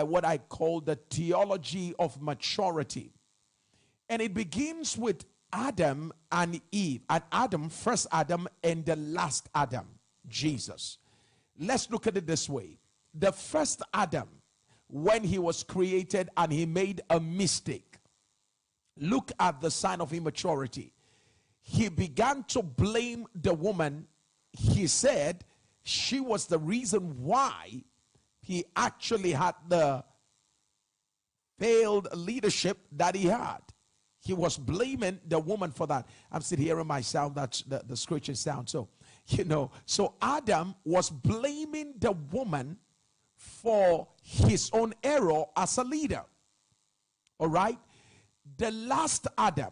what I call the Theology of Maturity. And it begins with Adam and Eve. And Adam, first Adam, and the last Adam, Jesus. Let's look at it this way. The first Adam, when he was created and he made a mistake, look at the sign of immaturity. He began to blame the woman. He said she was the reason why he actually had the failed leadership that he had. He was blaming the woman for that. I'm still hearing my sound, that's the screeching sound. So, so Adam was blaming the woman for his own error as a leader. All right? The last Adam,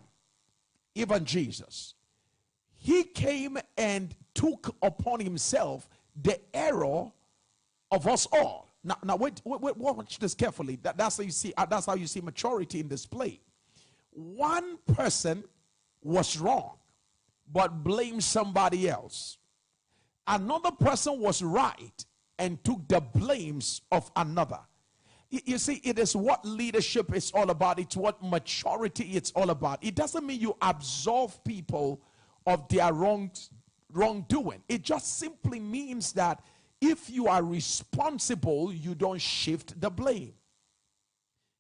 even Jesus, he came and took upon himself the error of us all. Now wait, watch this carefully. That's how you see. That's how you see maturity in display. One person was wrong, but blamed somebody else. Another person was right and took the blames of another. You see, it is what leadership is all about. It's what maturity is all about. It doesn't mean you absolve people of their wrongdoing. It just simply means that if you are responsible, you don't shift the blame.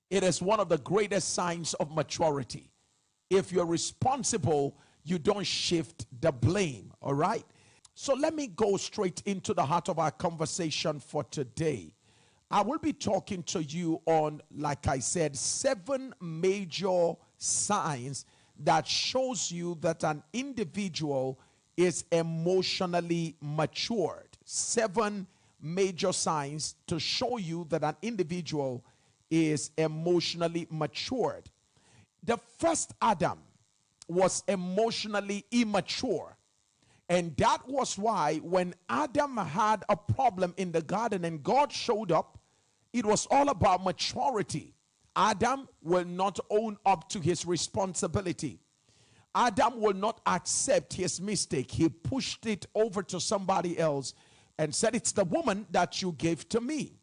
It is one of the greatest signs of maturity. If you're responsible, you don't shift the blame, all right? So let me go straight into the heart of our conversation for today. I will be talking to you on, like I said, 7 major signs that shows you that an individual is emotionally matured. 7 major signs to show you that an individual is emotionally matured. The first Adam was emotionally immature. And that was why when Adam had a problem in the garden and God showed up, it was all about maturity. Adam will not own up to his responsibility. Adam will not accept his mistake. He pushed it over to somebody else and said, it's the woman that you gave to me.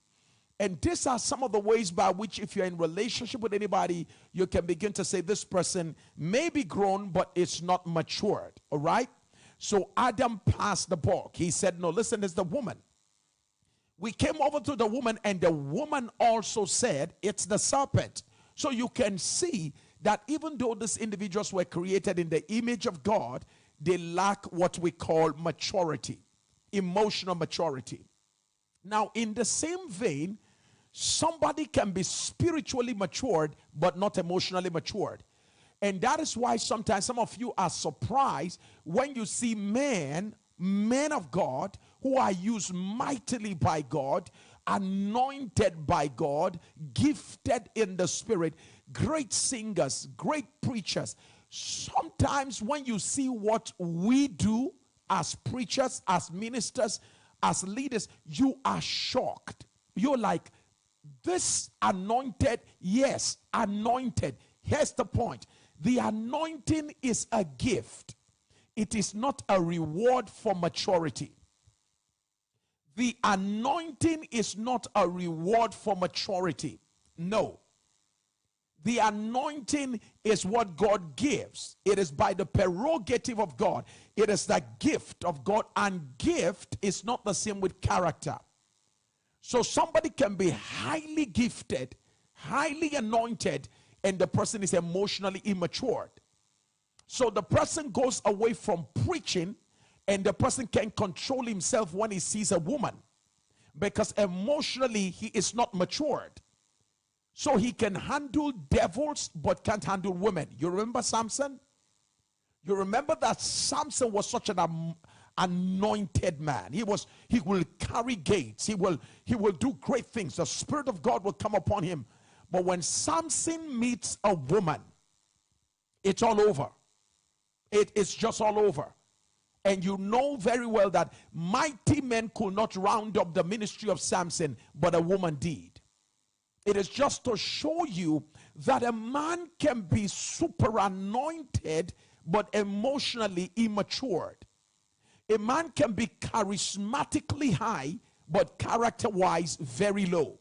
And these are some of the ways by which, if you're in relationship with anybody, you can begin to say this person may be grown, but it's not matured. All right? So Adam passed the buck. He said, no, listen, it's the woman. We came over to the woman, and the woman also said, it's the serpent. So you can see that even though these individuals were created in the image of God, they lack what we call maturity, emotional maturity. Now, in the same vein, somebody can be spiritually matured, but not emotionally matured. And that is why sometimes some of you are surprised when you see men of God who are used mightily by God, anointed by God, gifted in the Spirit, great singers, great preachers. Sometimes when you see what we do as preachers, as ministers, as leaders, you are shocked. You're like, this anointed, yes, anointed. Here's the point. The anointing is a gift. It is not a reward for maturity. The anointing is not a reward for maturity. No. The anointing is what God gives. It is by the prerogative of God. It is the gift of God, and gift is not the same with character. So somebody can be highly gifted, highly anointed, and the person is emotionally immature. So the person goes away from preaching, and the person can control himself when he sees a woman, because emotionally he is not matured. So he can handle devils but can't handle women. You remember Samson? You remember that Samson was such an anointed man. He will carry gates. He will do great things. The Spirit of God will come upon him. But when Samson meets a woman, it's all over. It's just all over. And you know very well that mighty men could not round up the ministry of Samson, but a woman did. It is just to show you that a man can be super anointed but emotionally immatured. A man can be charismatically high but character-wise very low.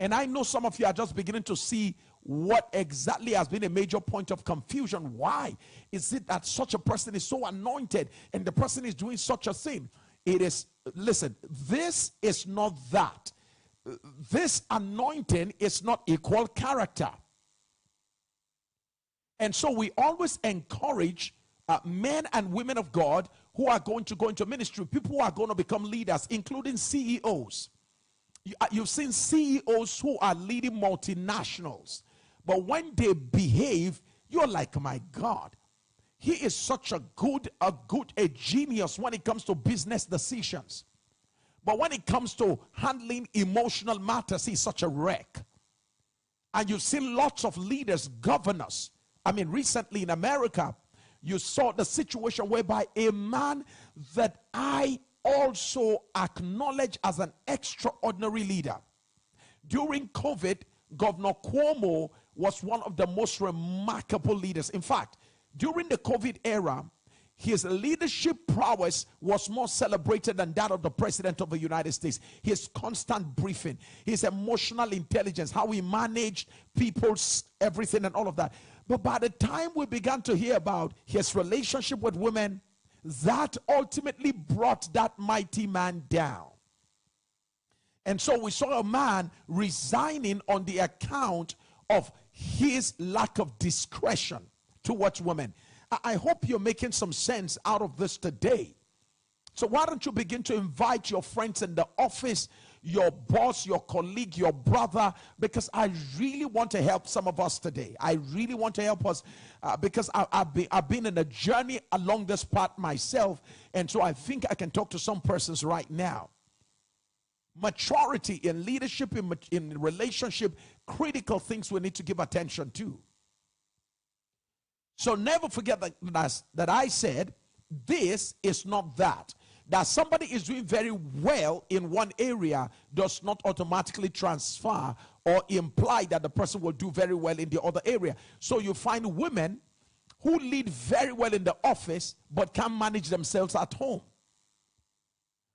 And I know some of you are just beginning to see what exactly has been a major point of confusion. Why is it that such a person is so anointed and the person is doing such a thing? It is, listen, this is not that. This anointing is not equal character. And so we always encourage men and women of God who are going to go into ministry, people who are going to become leaders, including CEOs. You've seen CEOs who are leading multinationals, but when they behave, you're like, my God, he is such a genius when it comes to business decisions. But when it comes to handling emotional matters, he's such a wreck. And you've seen lots of leaders, governors. I mean, recently in America, you saw the situation whereby a man that I also acknowledge as an extraordinary leader. During COVID, Governor Cuomo was one of the most remarkable leaders. In fact, during the COVID era, his leadership prowess was more celebrated than that of the President of the United States. His constant briefing, his emotional intelligence, how he managed people's everything and all of that. But by the time we began to hear about his relationship with women, that ultimately brought that mighty man down. And so we saw a man resigning on the account of his lack of discretion towards women. I hope you're making some sense out of this today. So why don't you begin to invite your friends in the office, your boss, your colleague, your brother, because I really want to help some of us today. I really want to help us because I've been in a journey along this path myself, and so I think I can talk to some persons right now. Maturity in leadership, in relationship, critical things we need to give attention to. So never forget that I said this is not that. That somebody is doing very well in one area does not automatically transfer or imply that the person will do very well in the other area. So you find women who lead very well in the office but can't manage themselves at home.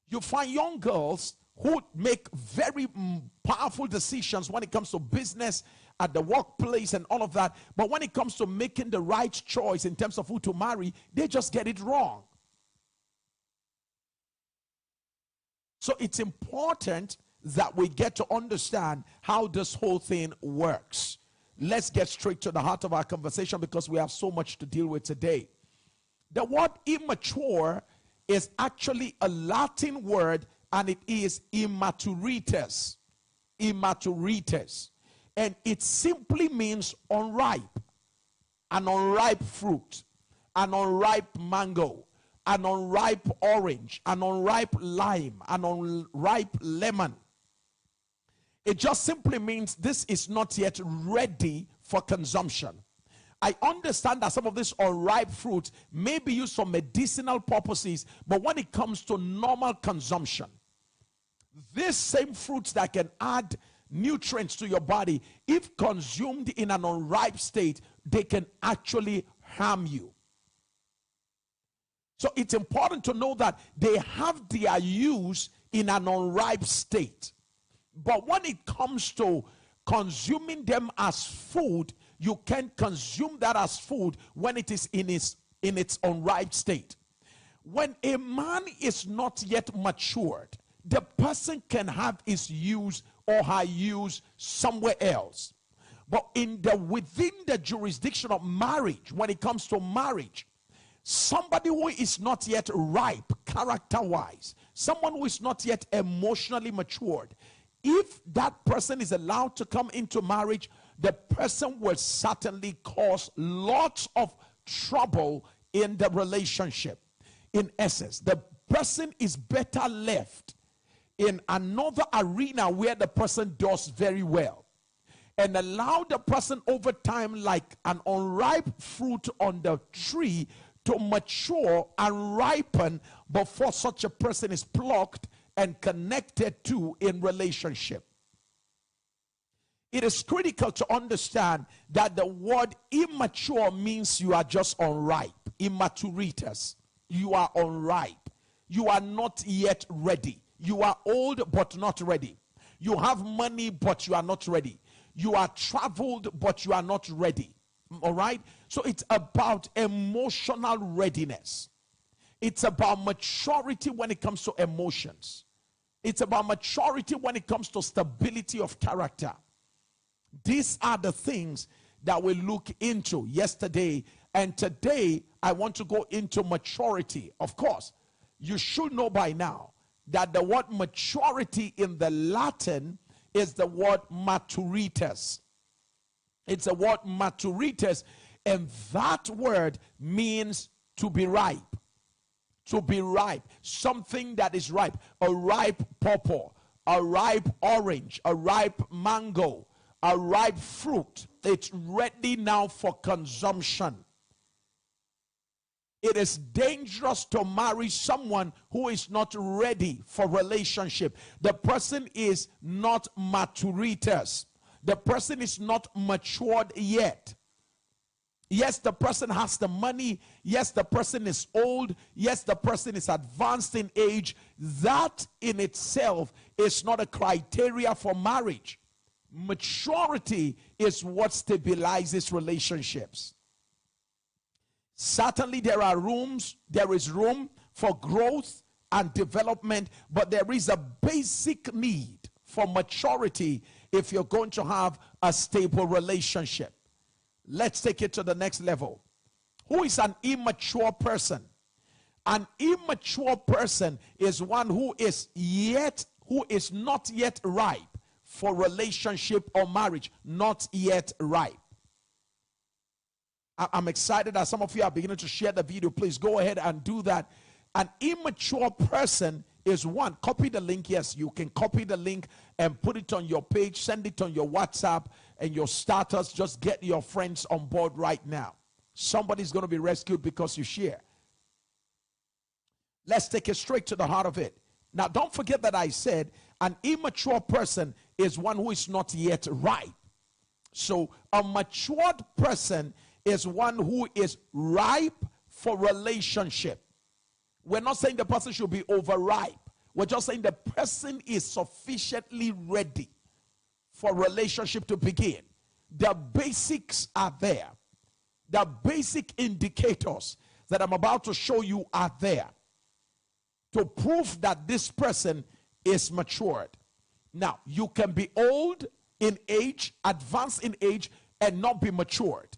You find young girls who make very powerful decisions when it comes to business, at the workplace and all of that, but when it comes to making the right choice in terms of who to marry, they just get it wrong. So it's important that we get to understand how this whole thing works. Let's get straight to the heart of our conversation because we have so much to deal with today. The word immature is actually a Latin word, and it is immaturitas. Immaturitas. And it simply means unripe. An unripe fruit, an unripe mango, an unripe orange, an unripe lime, an unripe lemon. It just simply means this is not yet ready for consumption. I understand that some of this unripe fruit may be used for medicinal purposes, but when it comes to normal consumption, these same fruits that can add nutrients to your body, if consumed in an unripe state, they can actually harm you. So it's important to know that they have their use in an unripe state. But when it comes to consuming them as food, you can't consume that as food when it is in its unripe state. When a man is not yet matured, the person can have his use or her use somewhere else. But within the jurisdiction of marriage, when it comes to marriage, somebody who is not yet ripe character-wise, someone who is not yet emotionally matured, if that person is allowed to come into marriage, the person will certainly cause lots of trouble in the relationship. In essence, the person is better left in another arena where the person does very well, and allow the person over time, like an unripe fruit on the tree, to mature and ripen before such a person is plucked and connected to in relationship. It is critical to understand that the word immature means you are just unripe. Immaturitas. You are unripe. You are not yet ready. You are old but not ready. You have money, but you are not ready. You are traveled, but you are not ready. All right? So it's about emotional readiness. It's about maturity when it comes to emotions. It's about maturity when it comes to stability of character. These are the things that we look into yesterday. And today, I want to go into maturity. Of course, you should know by now that the word maturity in the Latin is the word maturitas. It's a word maturitas, and that word means to be ripe. To be ripe, something that is ripe, a ripe pawpaw, a ripe orange, a ripe mango, a ripe fruit. It's ready now for consumption. It is dangerous to marry someone who is not ready for relationship. The person is not maturitas. The person is not matured yet. Yes, the person has the money. Yes, the person is old. Yes, the person is advanced in age. That in itself is not a criteria for marriage. Maturity is what stabilizes relationships. Certainly there is room for growth and development, but there is a basic need for maturity if you're going to have a stable relationship. Let's take it to the next level. Who is an immature person? An immature person is one who is not yet ripe for relationship or marriage. Not yet ripe. I'm excited that some of you are beginning to share the video. Please go ahead and do that. An immature person is one. Copy the link. Yes, you can copy the link and put it on your page. Send it on your WhatsApp and your status. Just get your friends on board right now. Somebody's going to be rescued because you share. Let's take it straight to the heart of it. Now, don't forget that I said an immature person is one who is not yet ripe. So a matured person is one who is ripe for relationship. We're not saying the person should be overripe. We're just saying the person is sufficiently ready for relationship to begin. The basics are there. The basic indicators that I'm about to show you are there to prove that this person is matured. Now, you can be old in age, advanced in age, and not be matured.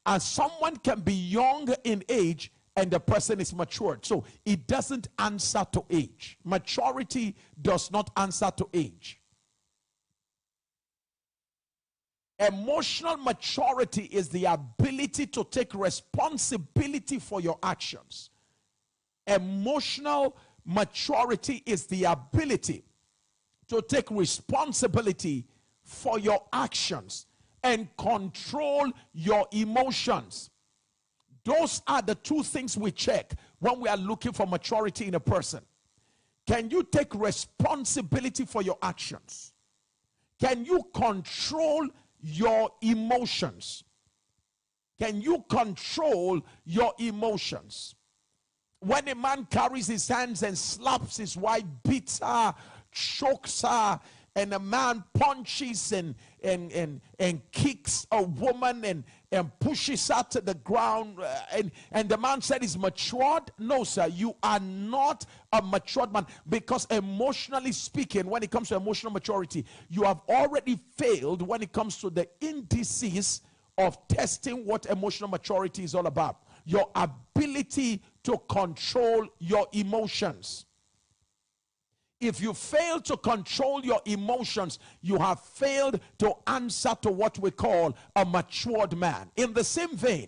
And someone can be young in age and the person is matured. So it doesn't answer to age. Maturity does not answer to age. Emotional maturity is the ability to take responsibility for your actions. Emotional maturity is the ability to take responsibility for your actions and control your emotions. Those are the two things we check when we are looking for maturity in a person. Can you take responsibility for your actions? Can you control your emotions? Can you control your emotions? When a man carries his hands and slaps his wife, beats her, chokes her, and a man punches and kicks a woman and pushes her to the ground, and the man said he's matured? No, sir, you are not a matured man, because emotionally speaking, when it comes to emotional maturity, you have already failed when it comes to the indices of testing what emotional maturity is all about. Your ability to control your emotions. If you fail to control your emotions, you have failed to answer to what we call a matured man. In the same vein,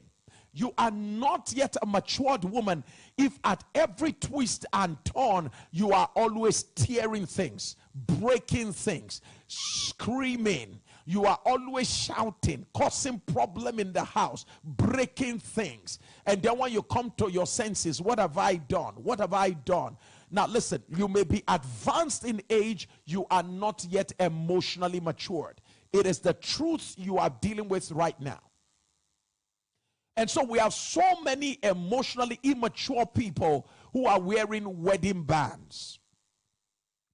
you are not yet a matured woman if at every twist and turn you are always tearing things, breaking things, screaming. You are always shouting, causing problem in the house, breaking things. And then when you come to your senses, what have I done? What have I done? Now listen, you may be advanced in age, you are not yet emotionally matured. It is the truth you are dealing with right now. And so we have so many emotionally immature people who are wearing wedding bands.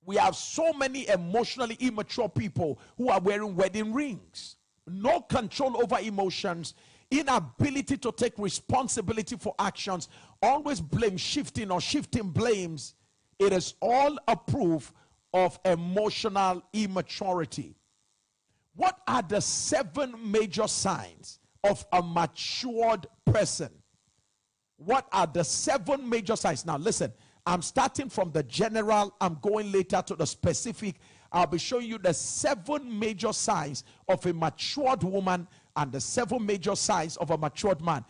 We have so many emotionally immature people who are wearing wedding rings. No control over emotions, inability to take responsibility for actions, always blame shifting or shifting blames. It is all a proof of emotional immaturity. What are the 7 major signs of a matured person? What are the 7 major signs? Now listen, I'm starting from the general, I'm going later to the specific. I'll be showing you the 7 major signs of a matured woman and the 7 major signs of a matured man.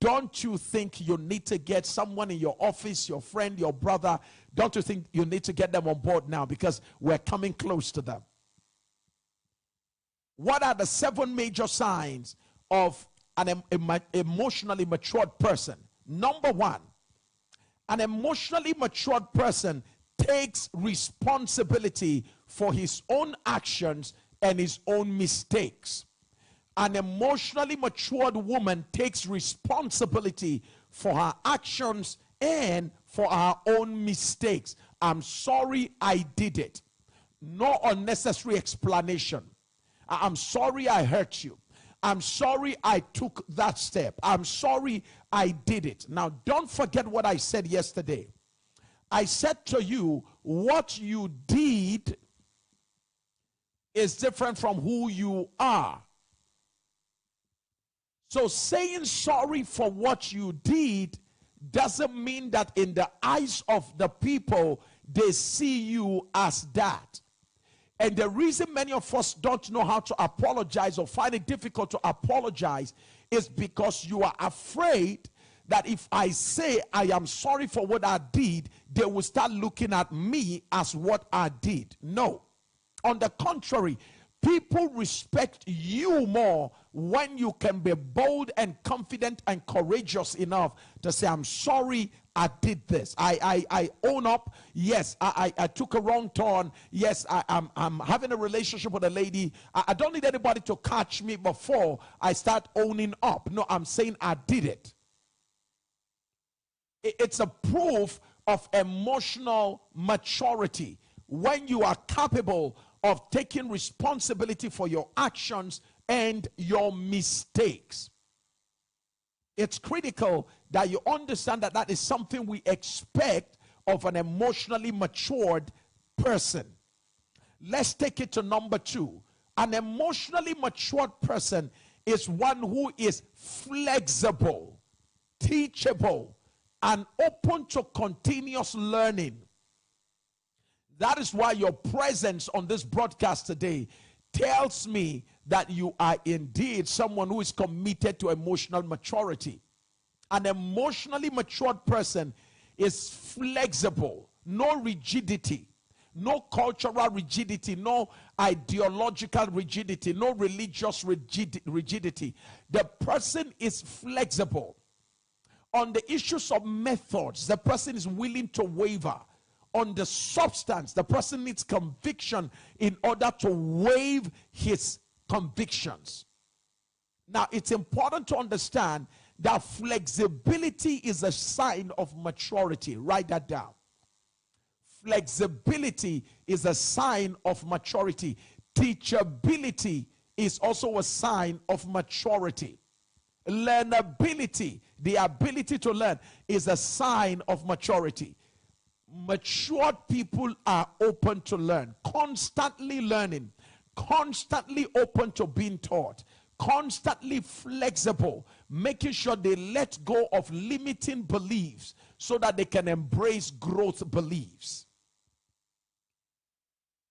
Don't you think you need to get someone in your office, your friend, your brother? Don't you think you need to get them on board now, because we're coming close to them? What are the 7 major signs of an emotionally matured person? Number 1, an emotionally matured person takes responsibility for his own actions and his own mistakes. An emotionally matured woman takes responsibility for her actions and for her own mistakes. I'm sorry I did it. No unnecessary explanation. I'm sorry I hurt you. I'm sorry I took that step. I'm sorry I did it. Now, don't forget what I said yesterday. I said to you, what you did is different from who you are. So saying sorry for what you did doesn't mean that in the eyes of the people, they see you as that. And the reason many of us don't know how to apologize or find it difficult to apologize is because you are afraid that if I say I am sorry for what I did, they will start looking at me as what I did. No. On the contrary, people respect you more when you can be bold and confident and courageous enough to say, I'm sorry I did this. I own up. Yes, I took a wrong turn. Yes, I'm having a relationship with a lady. I don't need anybody to catch me before I start owning up. No, I'm saying I did it. It's a proof of emotional maturity when you are capable of taking responsibility for your actions and your mistakes. It's critical that you understand that that is something we expect of an emotionally matured person. Let's take it to number 2. An emotionally matured person is one who is flexible, teachable, and open to continuous learning. That is why your presence on this broadcast today tells me that you are indeed someone who is committed to emotional maturity. An emotionally matured person is flexible, no rigidity, no cultural rigidity, no ideological rigidity, no religious rigidity. The person is flexible. On the issues of methods, the person is willing to waver. On the substance, the person needs conviction in order to waive his convictions. Now, it's important to understand that flexibility is a sign of maturity. Write that down. Flexibility is a sign of maturity. Teachability is also a sign of maturity. Learnability, the ability to learn, is a sign of maturity. Matured people are open to learn, constantly learning, constantly open to being taught, constantly flexible, making sure they let go of limiting beliefs so that they can embrace growth beliefs.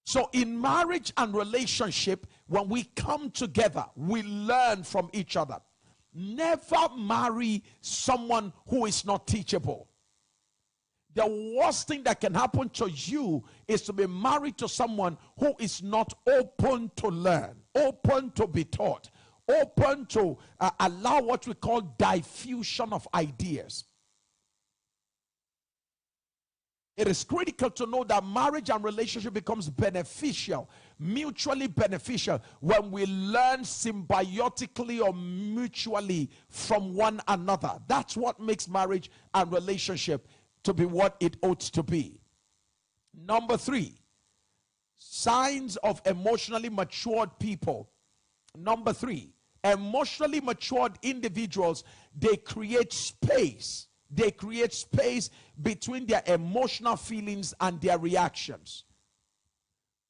So in marriage and relationship, when we come together, we learn from each other. Never marry someone who is not teachable. The worst thing that can happen to you is to be married to someone who is not open to learn, open to be taught, open to allow what we call diffusion of ideas. It is critical to know that marriage and relationship becomes beneficial, mutually beneficial, when we learn symbiotically or mutually from one another. That's what makes marriage and relationship to be what it ought to be. Number 3, Signs of emotionally matured people. Number 3, emotionally matured individuals, they create space. They create space between their emotional feelings and their reactions.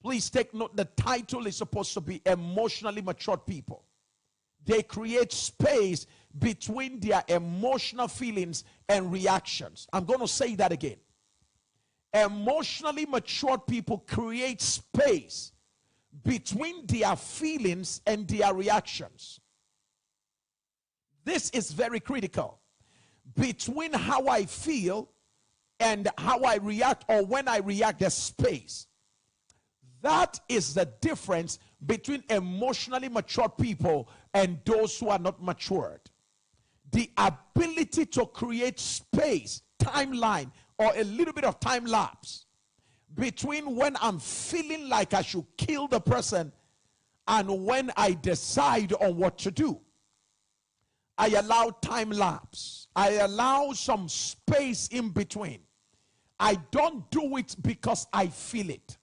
Please take note, the title is supposed to be emotionally matured people. They create space between their emotional feelings and reactions. I'm going to say that again. Emotionally matured people create space between their feelings and their reactions. This is very critical. Between how I feel and how I react, or when I react, there's space. That is the difference between emotionally matured people and those who are not matured. The ability to create space, timeline, or a little bit of time lapse between when I'm feeling like I should kill the person and when I decide on what to do. I allow time lapse. I allow some space in between. I don't do it because I feel it.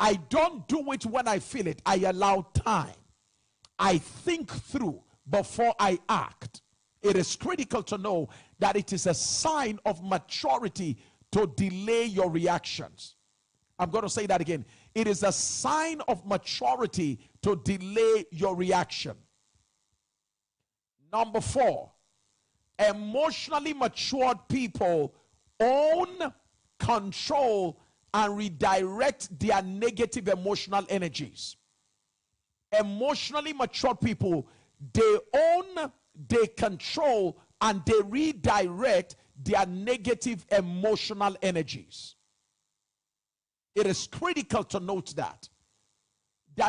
I don't do it when I feel it. I allow time. I think through before I act. It is critical to know that it is a sign of maturity to delay your reactions. I'm going to say that again. It is a sign of maturity to delay your reaction. Number 4, emotionally matured people own, control, and redirect their negative emotional energies. Emotionally matured people, they own, they control, and they redirect their negative emotional energies. It is critical to note that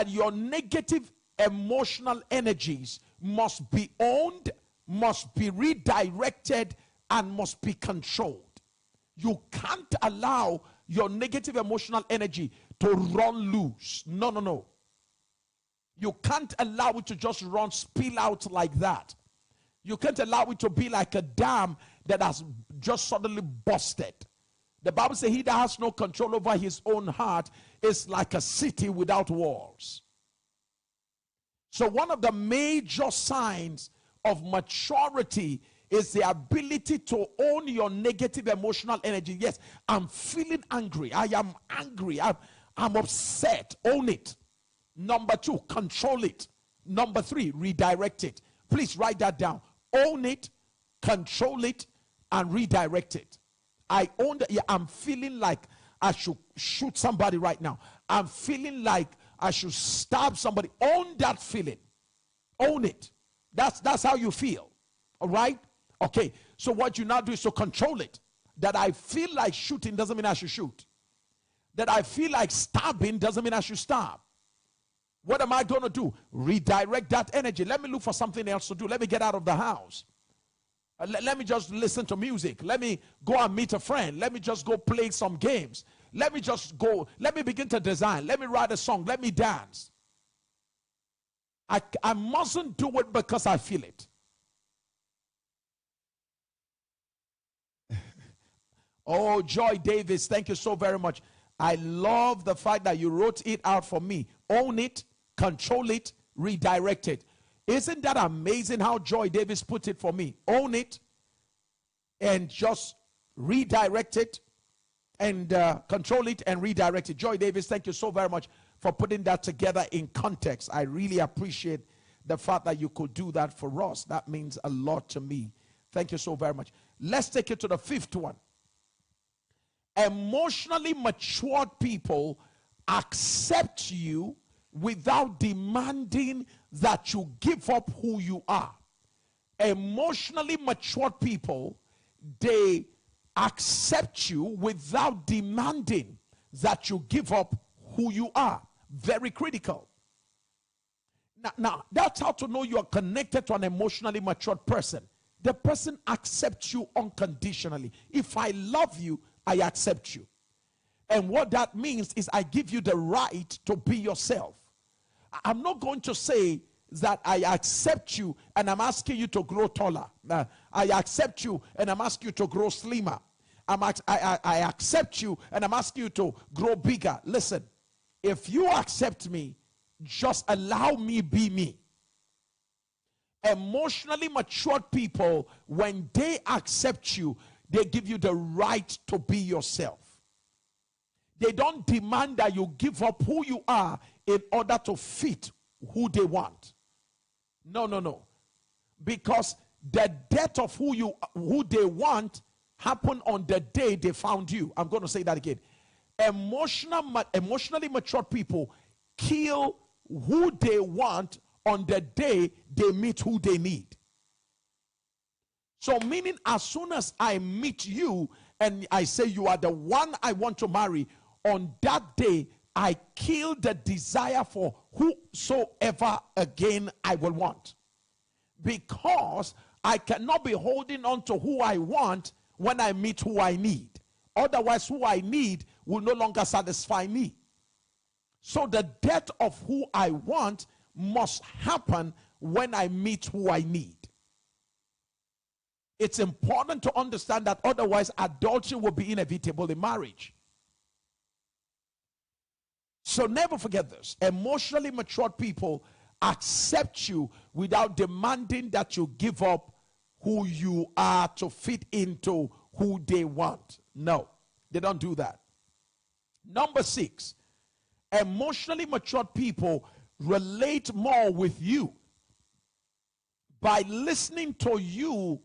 your negative emotional energies must be owned, must be redirected, and must be controlled. You can't allow your negative emotional energy to run loose. No, no, no. You can't allow it to just run, spill out like that. You can't allow it to be like a dam that has just suddenly busted. The Bible says he that has no control over his own heart is like a city without walls. So one of the major signs of maturity is the ability to own your negative emotional energy. Yes, I'm feeling angry. I am angry. I'm upset. Own it. Number 2, control it. Number 3, redirect it. Please write that down. Own it, control it, and redirect it. I own that. Yeah, I'm feeling like I should shoot somebody right now. I'm feeling like I should stab somebody. Own that feeling. Own it. That's how you feel. All right? Okay. So what you now do is to control it. That I feel like shooting doesn't mean I should shoot. That I feel like stabbing doesn't mean I should stab. What am I going to do? Redirect that energy. Let me look for something else to do. Let me get out of the house. Let me just listen to music. Let me go and meet a friend. Let me just go play some games. Let me just go. Let me begin to design. Let me write a song. Let me dance. I mustn't do it because I feel it. Oh, Joy Davis, thank you so very much. I love the fact that you wrote it out for me. Own it, control it, redirect it. Isn't that amazing how Joy Davis put it for me? Own it and just redirect it and control it and redirect it. Joy Davis, thank you so very much for putting that together in context. I really appreciate the fact that you could do that for us. That means a lot to me. Thank you so very much. Let's take it to the 5th one. Emotionally matured people accept you without demanding that you give up who you are. Emotionally matured people, they accept you without demanding that you give up who you are. Very critical. Now, that's how to know you are connected to an emotionally matured person. The person accepts you unconditionally. If I love you, I accept you. And what that means is I give you the right to be yourself. I'm not going to say that I accept you and I'm asking you to grow taller. I accept you and I'm asking you to grow slimmer. I accept you and I'm asking you to grow bigger. Listen, If you accept me, just allow me be me. Emotionally matured people, when they accept you, they give you the right to be yourself. They don't demand that you give up who you are in order to fit who they want. No, no, no. Because the death of who they want happened on the day they found you. I'm going to say that again. Emotionally mature people kill who they want on the day they meet who they need. So meaning, as soon as I meet you and I say you are the one I want to marry, on that day I kill the desire for whosoever again I will want. Because I cannot be holding on to who I want when I meet who I need. Otherwise, who I need will no longer satisfy me. So the death of who I want must happen when I meet who I need. It's important to understand that, otherwise adultery will be inevitable in marriage. So never forget this. Emotionally matured people accept you without demanding that you give up who you are to fit into who they want. No, they don't do that. Number 6, emotionally matured people relate more with you by listening to you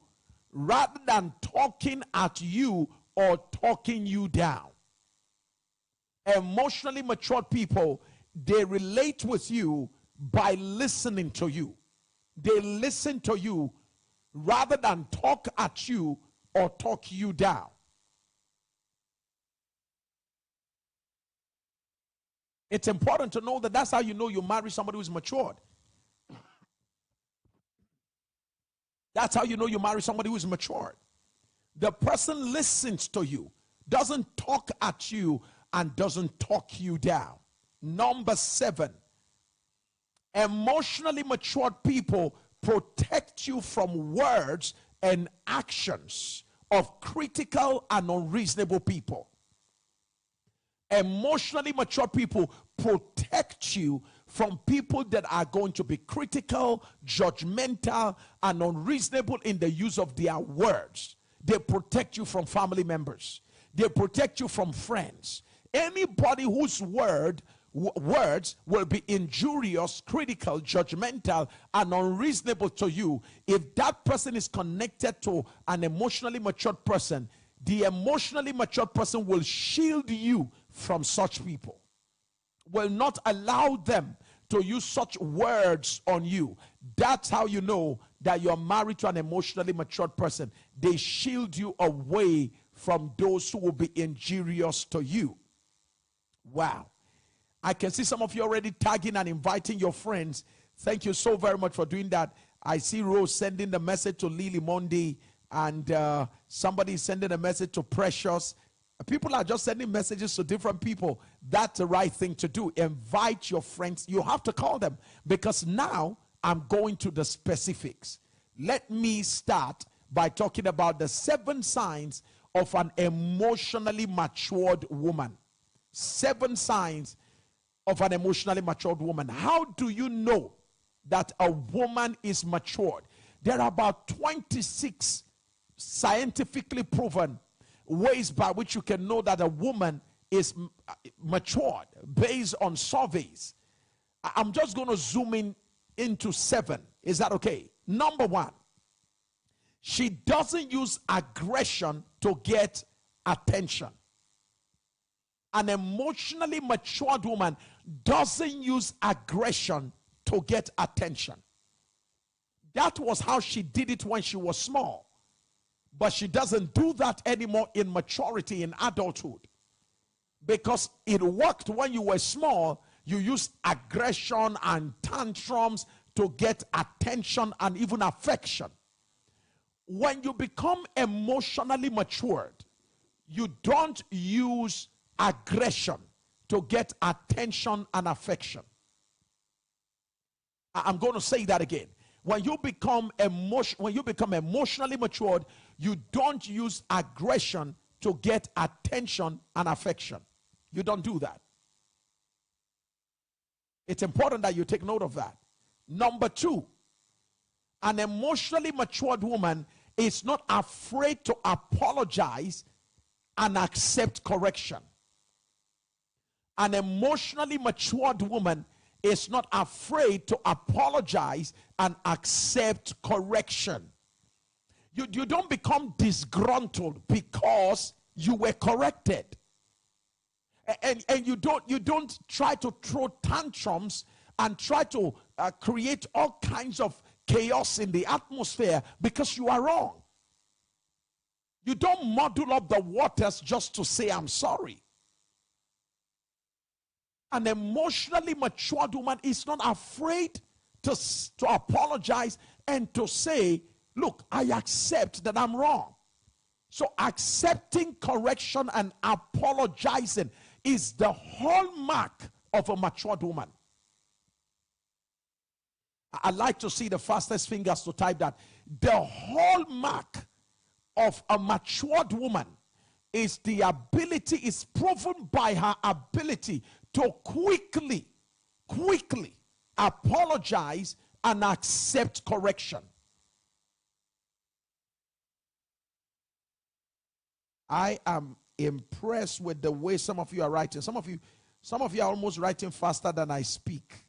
rather than talking at you or talking you down. Emotionally matured people, they relate with you by listening to you. They listen to you rather than talk at you or talk you down. It's important to know that that's how you know you marry somebody who's matured. That's how you know you marry somebody who's matured. The person listens to you, doesn't talk at you, and doesn't talk you down. Number 7, emotionally matured people protect you from words and actions of critical and unreasonable people. Emotionally mature people protect you from people that are going to be critical, judgmental, and unreasonable in the use of their words. They protect you from family members. They protect you from friends. Anybody whose words will be injurious, critical, judgmental, and unreasonable to you, if that person is connected to an emotionally matured person, the emotionally matured person will shield you from such people, will not allow them to use such words on you. That's how you know that you're married to an emotionally matured person. They shield you away from those who will be injurious to you. Wow. I can see some of you already tagging and inviting your friends. Thank you so very much for doing that. I see Rose sending the message to Lily Monday, and somebody is sending a message to Precious. People are just sending messages to different people. That's the right thing to do. Invite your friends. You have to call them, because now I'm going to the specifics. Let me start by talking about the 7 signs of an emotionally matured woman. 7 signs of an emotionally matured woman. How do you know that a woman is matured? There are about 26 scientifically proven ways by which you can know that a woman is matured based on surveys. I'm just going to zoom in into 7. Is that okay? Number 1, she doesn't use aggression to get attention. An emotionally matured woman doesn't use aggression to get attention. That was how she did it when she was small. But she doesn't do that anymore in maturity, in adulthood. Because it worked when you were small. You used aggression and tantrums to get attention and even affection. When you become emotionally matured, you don't use aggression to get attention and affection. I'm going to say that again. When you become emotionally matured, you don't use aggression to get attention and affection. You don't do that. It's important that you take note of that. Number two, an emotionally matured woman is not afraid to apologize and accept correction. An emotionally matured woman is not afraid to apologize and accept correction. You don't become disgruntled because you were corrected. And you don't try to throw tantrums and try to create all kinds of chaos in the atmosphere because you are wrong. You don't muddle up the waters just to say I'm sorry. An emotionally matured woman is not afraid to apologize and to say, look, I accept that I'm wrong. So accepting correction and apologizing is the hallmark of a matured woman. I like to see the fastest fingers to type that. The hallmark of a matured woman is the ability, is proven by her ability to quickly apologize and accept correction. I am impressed with the way some of you are writing. Some of you are almost writing faster than I speak.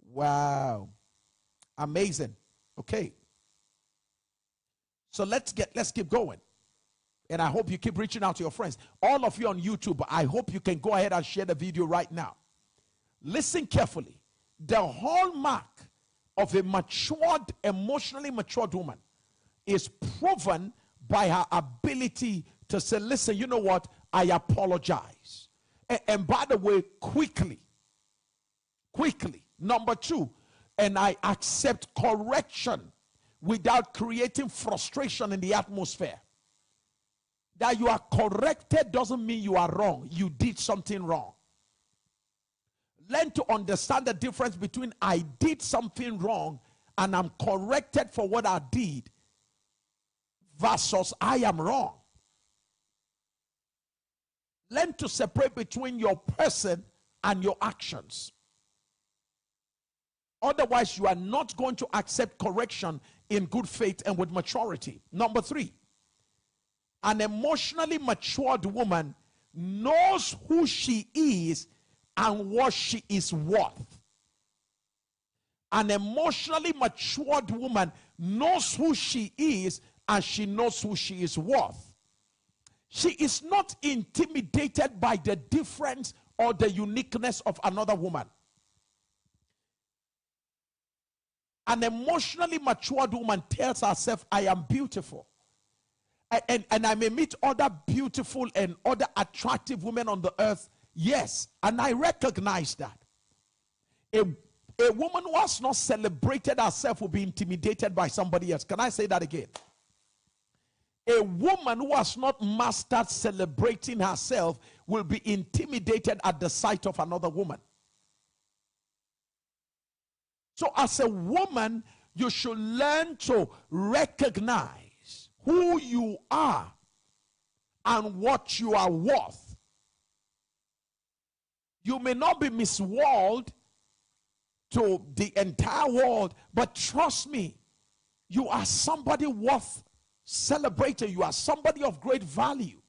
Wow. Amazing. Okay. So let's keep going. And I hope you keep reaching out to your friends. All of you on YouTube, I hope you can go ahead and share the video right now. Listen carefully. The hallmark of a matured, emotionally matured woman is proven by her ability to say, listen, you know what? I apologize. And by the way, quickly. Number two, and I accept correction without creating frustration in the atmosphere. That you are corrected doesn't mean you are wrong. You did something wrong. Learn to understand the difference between I did something wrong and I'm corrected for what I did versus I am wrong. Learn to separate between your person and your actions. Otherwise, you are not going to accept correction in good faith and with maturity. Number three, an emotionally matured woman knows who she is and what she is worth. An emotionally matured woman knows who she is and she knows who she is worth. She is not intimidated by the difference or the uniqueness of another woman. An emotionally matured woman tells herself, I am beautiful. And I may meet other beautiful and other attractive women on the earth. Yes, and I recognize that. A woman who has not celebrated herself will be intimidated by somebody else. Can I say that again? A woman who has not mastered celebrating herself will be intimidated at the sight of another woman. So as a woman, you should learn to recognize who you are and what you are worth. You may not be Miss World to the entire world, but trust me, you are somebody worth celebrating. You are somebody of great value.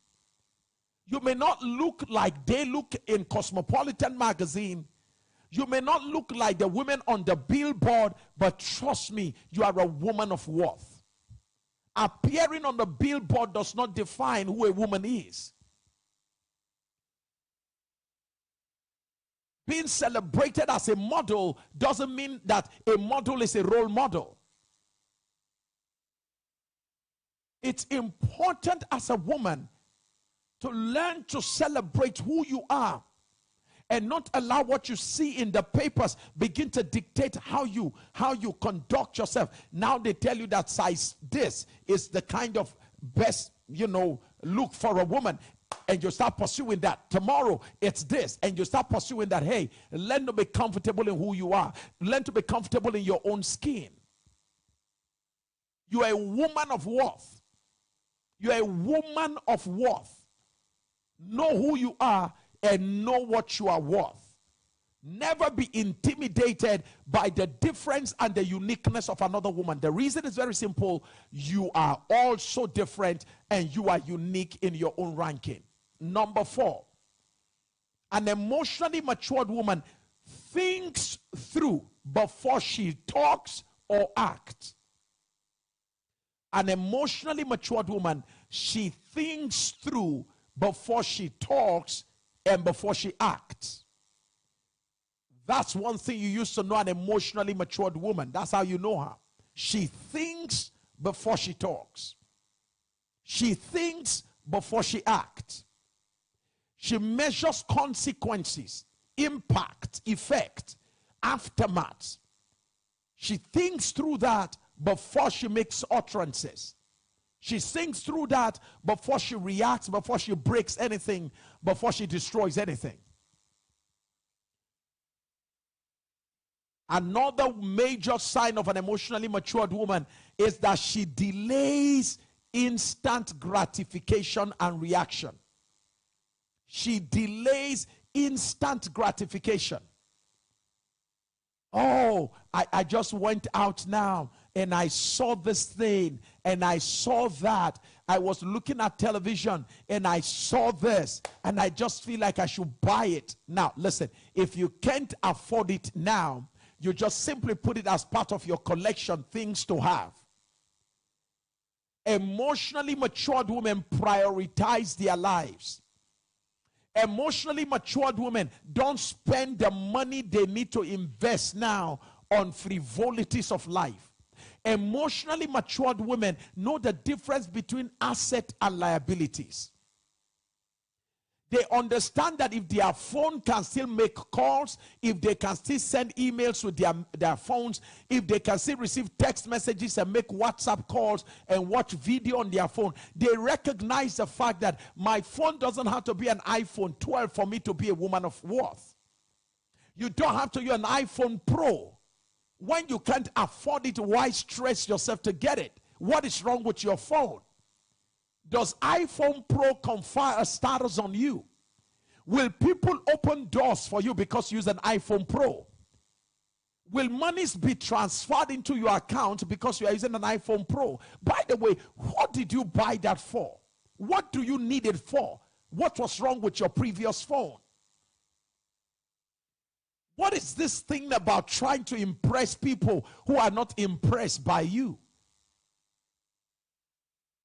You may not look like they look in Cosmopolitan magazine. You may not look like the women on the billboard, but trust me, you are a woman of worth. Appearing on the billboard does not define who a woman is. Being celebrated as a model doesn't mean that a model is a role model. It's important as a woman to learn to celebrate who you are and not allow what you see in the papers begin to dictate how you conduct yourself. Now they tell you that size this is the kind of best, look for a woman, and you start pursuing that. Tomorrow it's this, and you start pursuing that. Hey, learn to be comfortable in who you are. Learn to be comfortable in your own skin. You are a woman of worth. You are a woman of worth. Know who you are and know what you are worth. Never be intimidated by the difference and the uniqueness of another woman. The reason is very simple. You are all so different and you are unique in your own ranking. Number 4, an emotionally matured woman thinks through before she talks or acts. An emotionally matured woman, she thinks through before she talks and before she acts. That's one thing you used to know an emotionally matured woman. That's how you know her. She thinks before she talks. She thinks before she acts. She measures consequences, impact, effect, aftermath. She thinks through that before she makes utterances. She thinks through that before she reacts, before she breaks anything, before she destroys anything. Another major sign of an emotionally matured woman is that she delays instant gratification and reaction. She delays instant gratification. Oh, I just went out now and I saw this thing and I saw that. I was looking at television and I saw this and I just feel like I should buy it. Now, listen, if you can't afford it now, you just simply put it as part of your collection, things to have. Emotionally matured women prioritize their lives. Emotionally matured women don't spend the money they need to invest now on frivolities of life. Emotionally matured women know the difference between asset and liabilities. They understand that if their phone can still make calls, if they can still send emails with their phones, if they can still receive text messages and make WhatsApp calls and watch video on their phone, they recognize the fact that my phone doesn't have to be an iPhone 12 for me to be a woman of worth. You don't have to use an iPhone Pro. When you can't afford it, why stress yourself to get it? What is wrong with your phone? Does iPhone Pro confer a status on you? Will people open doors for you because you use an iPhone Pro? Will monies be transferred into your account because you are using an iPhone Pro? By the way, what did you buy that for? What do you need it for? What was wrong with your previous phone? What is this thing about trying to impress people who are not impressed by you?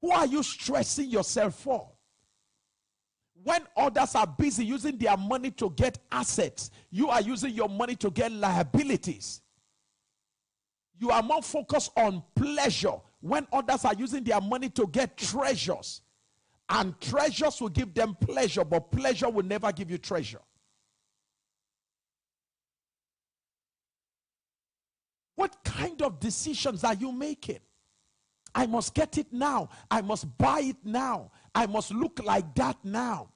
Who are you stressing yourself for? When others are busy using their money to get assets, you are using your money to get liabilities. You are more focused on pleasure when others are using their money to get treasures. And treasures will give them pleasure, but pleasure will never give you treasure. What kind of decisions are you making? I must get it now. I must buy it now. I must look like that now.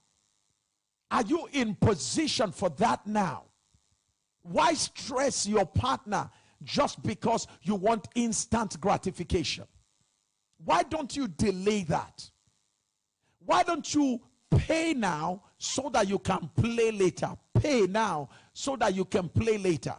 Are you in position for that now? Why stress your partner just because you want instant gratification? Why don't you delay that? Why don't you pay now so that you can play later? Pay now so that you can play later.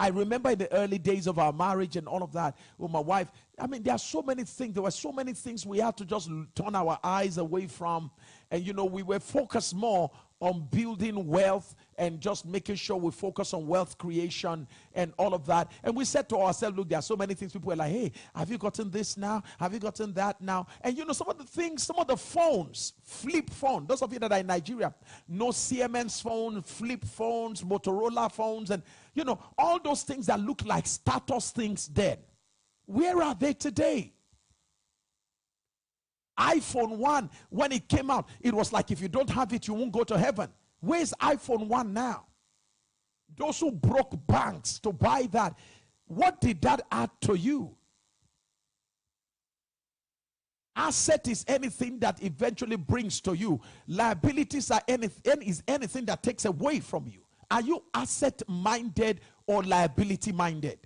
I remember in the early days of our marriage and all of that with my wife, I mean, there are so many things. There were so many things we had to just turn our eyes away from. And, you know, we were focused more on building wealth and just making sure we focus on wealth creation and all of that. And we said to ourselves, look, there are so many things. People were like, hey, have you gotten this now? Have you gotten that now? And, you know, some of the things, some of the phones, flip phone, those of you that are in Nigeria, no Siemens phone, flip phones, Motorola phones, and, you know, all those things that look like status things then. Where are they today? iPhone 1, when it came out, it was like if you don't have it, you won't go to heaven. Where's iPhone 1 now? Those who broke banks to buy that, what did that add to you? Asset is anything that eventually brings to you. Liabilities are anything that takes away from you. Are you asset-minded or liability-minded?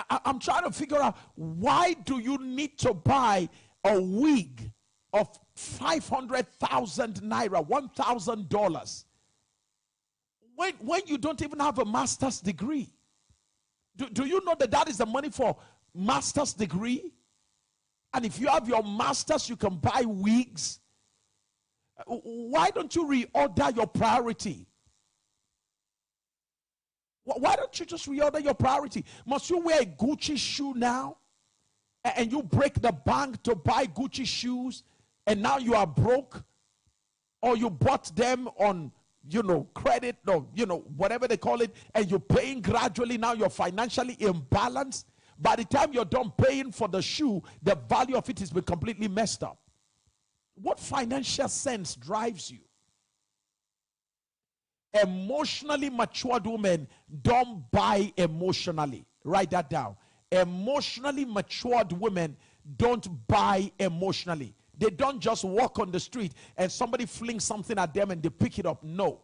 I'm trying to figure out, why do you need to buy a wig of 500,000 naira, $1,000, when you don't even have a master's degree? Do you know that that is the money for master's degree? And if you have your master's, you can buy wigs. Why don't you reorder your priority? Why don't you just reorder your priority? Must you wear a Gucci shoe now? And you break the bank to buy Gucci shoes, and now you are broke? Or you bought them on, credit, or, whatever they call it, and you're paying gradually. Now you're financially imbalanced. By the time you're done paying for the shoe, the value of it has been completely messed up. What financial sense drives you? Emotionally matured women don't buy emotionally. Write that down. Emotionally matured women don't buy emotionally. They don't just walk on the street and somebody flings something at them and they pick it up. No.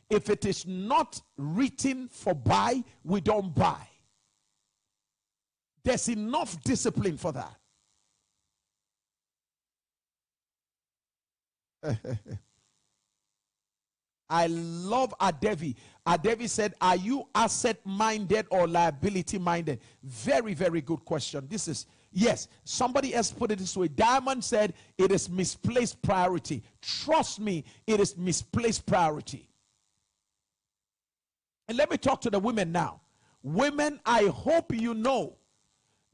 If it is not written for buy, we don't buy. There's enough discipline for that. I love Adevi. Adevi said, are you asset-minded or liability-minded? Very, very good question. This is, yes, somebody else put it this way. Diamond said, it is misplaced priority. Trust me, it is misplaced priority. And let me talk to the women now. Women, I hope you know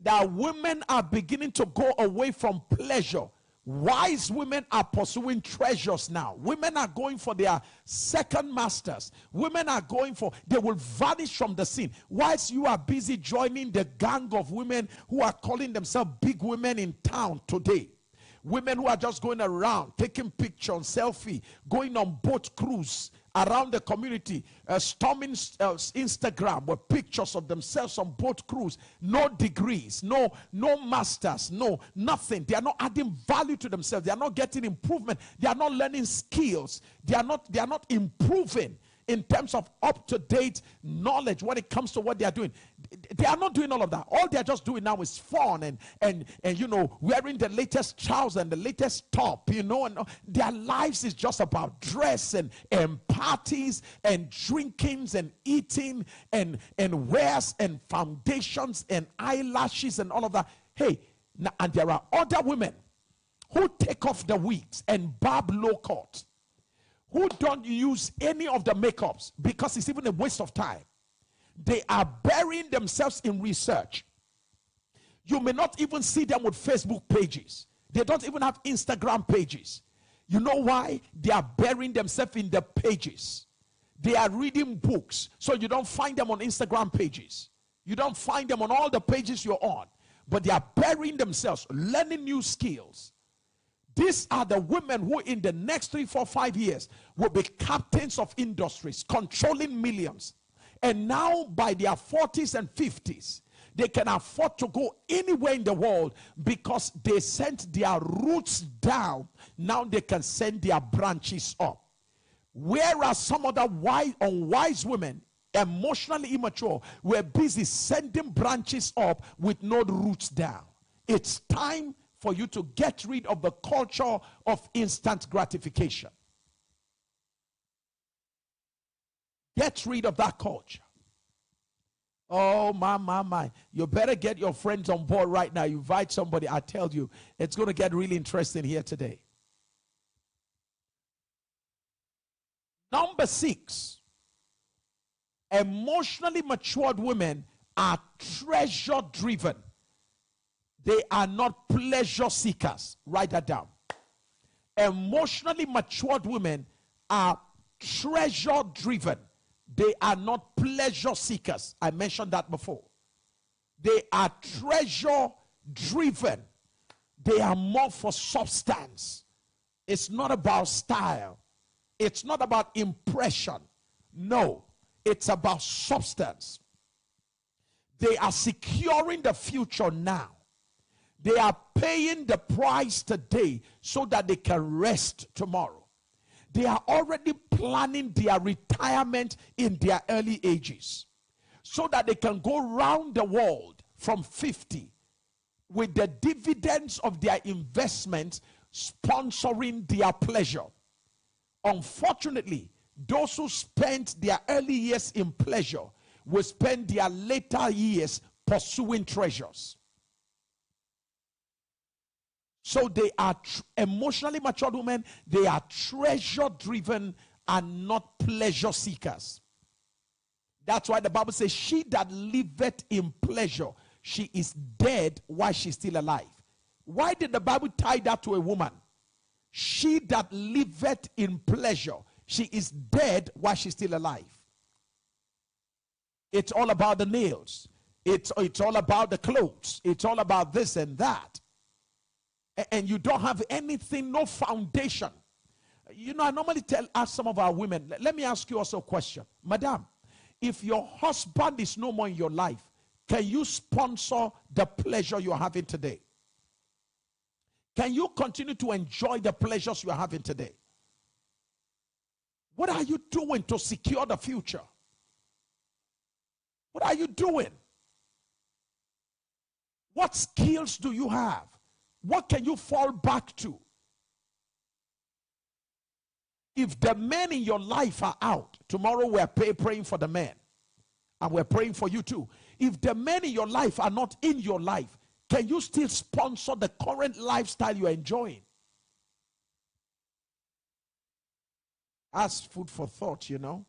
that women are beginning to go away from pleasure. Wise women are pursuing treasures now. Women are going for their second masters. Women are going for, they will vanish from the scene. Whilst you are busy joining the gang of women who are calling themselves big women in town today. Women who are just going around, taking pictures, selfie, going on boat cruise around the community, storming Instagram with pictures of themselves on boat cruise. No degrees, no masters, no nothing. They are not adding value to themselves. They are not getting improvement. They are not learning skills. They are not improving in terms of up-to-date knowledge when it comes to what they are doing. They are not doing all of that. All they are just doing now is fun and wearing the latest trousers and the latest top, and their lives is just about dress and parties and drinkings and eating and wears and foundations and eyelashes and all of that. Hey, and there are other women who take off the wigs and barb low cut, who don't use any of the makeups because it's even a waste of time. They are burying themselves in research. You may not even see them with Facebook pages. They don't even have Instagram pages. You know why? They are burying themselves in the pages. They are reading books, so you don't find them on Instagram pages. You don't find them on all the pages you're on. But they are burying themselves, learning new skills. These are the women who in the next 3, 4, 5 years will be captains of industries, controlling millions. And now by their 40s and 50s, they can afford to go anywhere in the world because they sent their roots down. Now they can send their branches up. Whereas some other unwise women, emotionally immature, were busy sending branches up with no roots down. It's time for you to get rid of the culture of instant gratification. Get rid of that culture. Oh, my. You better get your friends on board right now. You invite somebody. I tell you, it's going to get really interesting here today. Number 6. Emotionally matured women are treasure driven. They are not pleasure seekers. Write that down. Emotionally matured women are treasure driven. They are not pleasure seekers. I mentioned that before. They are treasure driven. They are more for substance. It's not about style. It's not about impression. No, it's about substance. They are securing the future now. They are paying the price today so that they can rest tomorrow. They are already planning their retirement in their early ages so that they can go round the world from 50 with the dividends of their investment sponsoring their pleasure. Unfortunately, those who spent their early years in pleasure will spend their later years pursuing treasures. So they are emotionally matured women. They are treasure driven and not pleasure seekers. That's why the Bible says, she that liveth in pleasure, she is dead while she's still alive. Why did the Bible tie that to a woman? She that liveth in pleasure, she is dead while she's still alive. It's all about the nails. It's all about the clothes. It's all about this and that. And you don't have anything, no foundation. You know, I normally ask some of our women, let me ask you also a question. Madam, if your husband is no more in your life, can you sponsor the pleasure you're having today? Can you continue to enjoy the pleasures you're having today? What are you doing to secure the future? What are you doing? What skills do you have? What can you fall back to? If the men in your life are out, tomorrow we're praying for the men. And we're praying for you too. If the men in your life are not in your life, can you still sponsor the current lifestyle you're enjoying? That's food for thought, you know.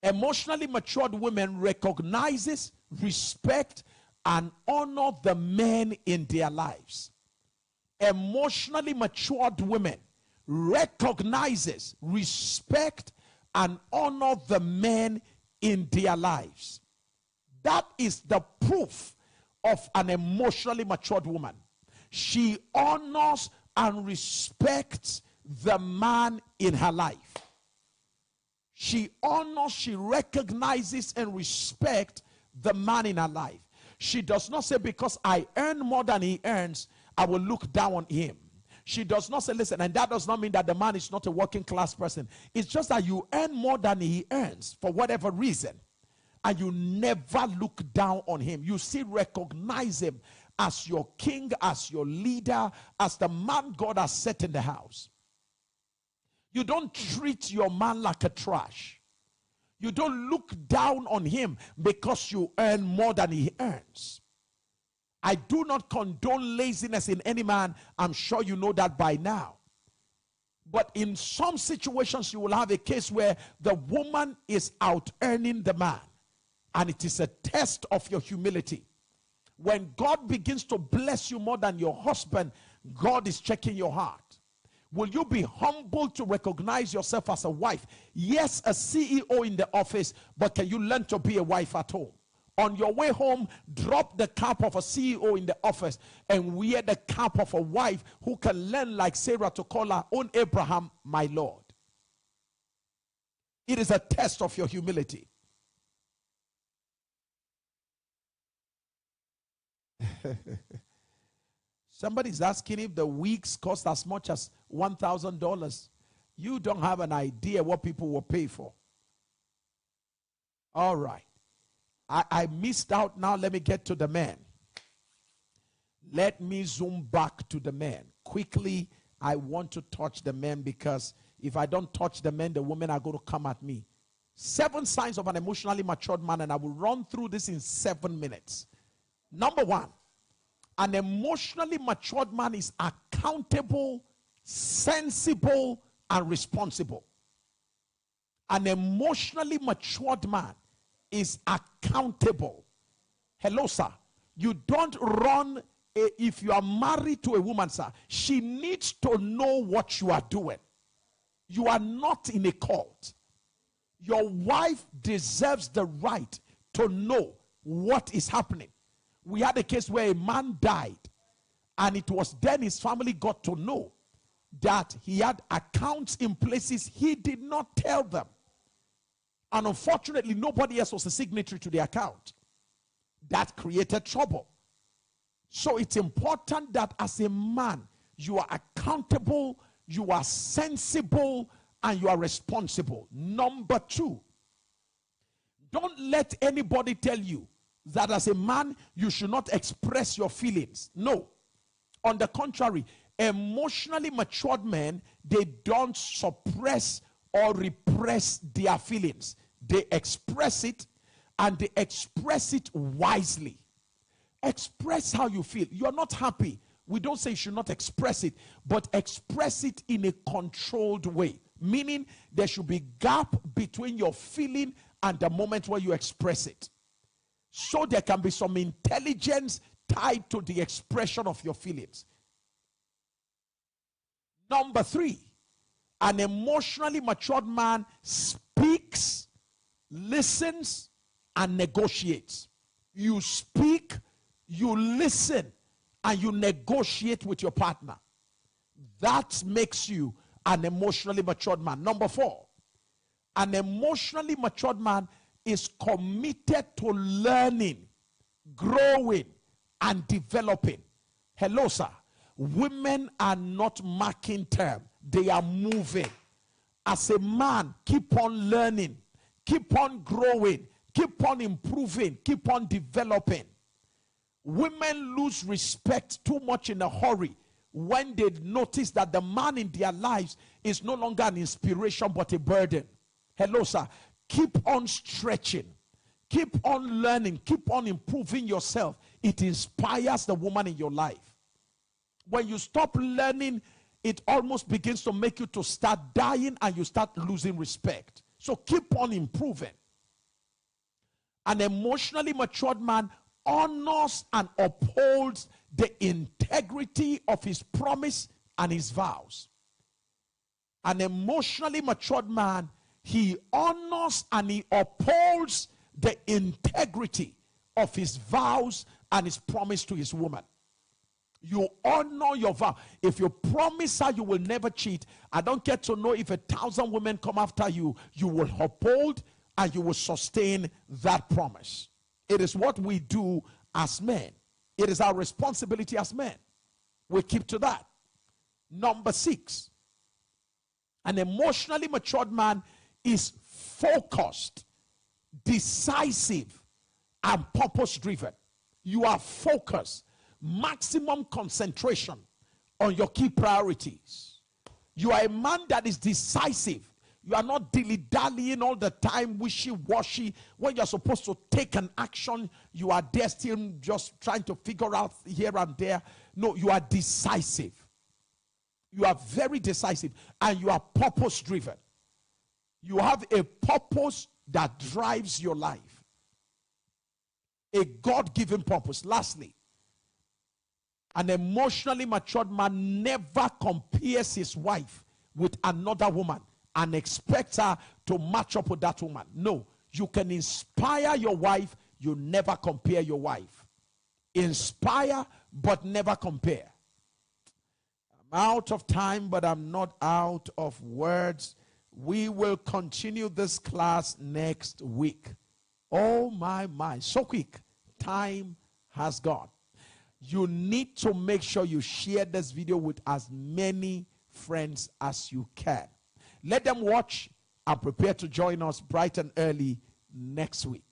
Emotionally matured women recognizes, respect, and honor the men in their lives. Emotionally matured women recognizes, respect, and honor the men in their lives. That is the proof of an emotionally matured woman. She honors and respects the man in her life. She honors, she recognizes and respects the man in her life. She does not say, because I earn more than he earns, I will look down on him. She does not say, listen, and that does not mean that the man is not a working class person. It's just that you earn more than he earns for whatever reason, and you never look down on him. You still recognize him as your king, as your leader, as the man God has set in the house. You don't treat your man like a trash. You don't look down on him because you earn more than he earns. I do not condone laziness in any man. I'm sure you know that by now. But in some situations, you will have a case where the woman is out earning the man. And it is a test of your humility. When God begins to bless you more than your husband, God is checking your heart. Will you be humble to recognize yourself as a wife? Yes, a CEO in the office, but can you learn to be a wife at home? On your way home, drop the cap of a CEO in the office and wear the cap of a wife who can learn like Sarah to call her own Abraham, my Lord. It is a test of your humility. Somebody's asking if the wigs cost as much as $1,000. You don't have an idea what people will pay for. All right. I missed out. Now let me get to the men. Let me zoom back to the men. Quickly, I want to touch the men, because if I don't touch the men, the women are going to come at me. 7 signs of an emotionally matured man, and I will run through this in 7 minutes. Number 1, an emotionally matured man is accountable, sensible, and responsible. An emotionally matured man is accountable. Hello, sir. You don't run. If you are married to a woman, sir, she needs to know what you are doing. You are not in a cult. Your wife deserves the right to know what is happening. We had a case where a man died, and it was then his family got to know that he had accounts in places he did not tell them. And unfortunately, nobody else was a signatory to the account. That created trouble. So it's important that as a man, you are accountable, you are sensible, and you are responsible. Number 2, don't let anybody tell you that as a man, you should not express your feelings. No. On the contrary, Emotionally matured men, they don't suppress or repress their feelings. They express it, and they express it wisely. Express how you feel. You're not happy. We don't say you should not express it, but express it in a controlled way. Meaning there should be gap between your feeling and the moment where you express it. So there can be some intelligence tied to the expression of your feelings. Number 3, an emotionally matured man speaks, listens, and negotiates. You speak, you listen, and you negotiate with your partner. That makes you an emotionally matured man. Number 4, an emotionally matured man is committed to learning, growing, and developing. Hello, sir. Women are not marking term. They are moving. As a man, keep on learning, keep on growing, keep on improving, keep on developing. Women lose respect too much in a hurry when they notice that the man in their lives is no longer an inspiration but a burden. Hello, sir. Keep on stretching. Keep on learning. Keep on improving yourself. It inspires the woman in your life. When you stop learning, it almost begins to make you to start dying and you start losing respect. So keep on improving. An emotionally matured man honors and upholds the integrity of his promise and his vows. An emotionally matured man, he honors and he upholds the integrity of his vows and his promise to his woman. You honor your vow. If you promise her you will never cheat, I don't get to know if 1,000 women come after you, you will uphold and you will sustain that promise. It is what we do as men. It is our responsibility as men. We keep to that. Number 6, an emotionally matured man is focused, decisive, and purpose-driven. You are focused, maximum concentration on your key priorities. You are a man that is decisive. You are not dilly-dallying all the time, wishy-washy. When you're supposed to take an action, you are there still just trying to figure out here and there. No, you are decisive. You are very decisive, and you are purpose-driven. You have a purpose that drives your life. A God-given purpose. Lastly, an emotionally matured man never compares his wife with another woman and expects her to match up with that woman. No, you can inspire your wife, you never compare your wife. Inspire, but never compare. I'm out of time, but I'm not out of words. We will continue this class next week. Oh my, so quick. Time has gone. You need to make sure you share this video with as many friends as you can. Let them watch and prepare to join us bright and early next week.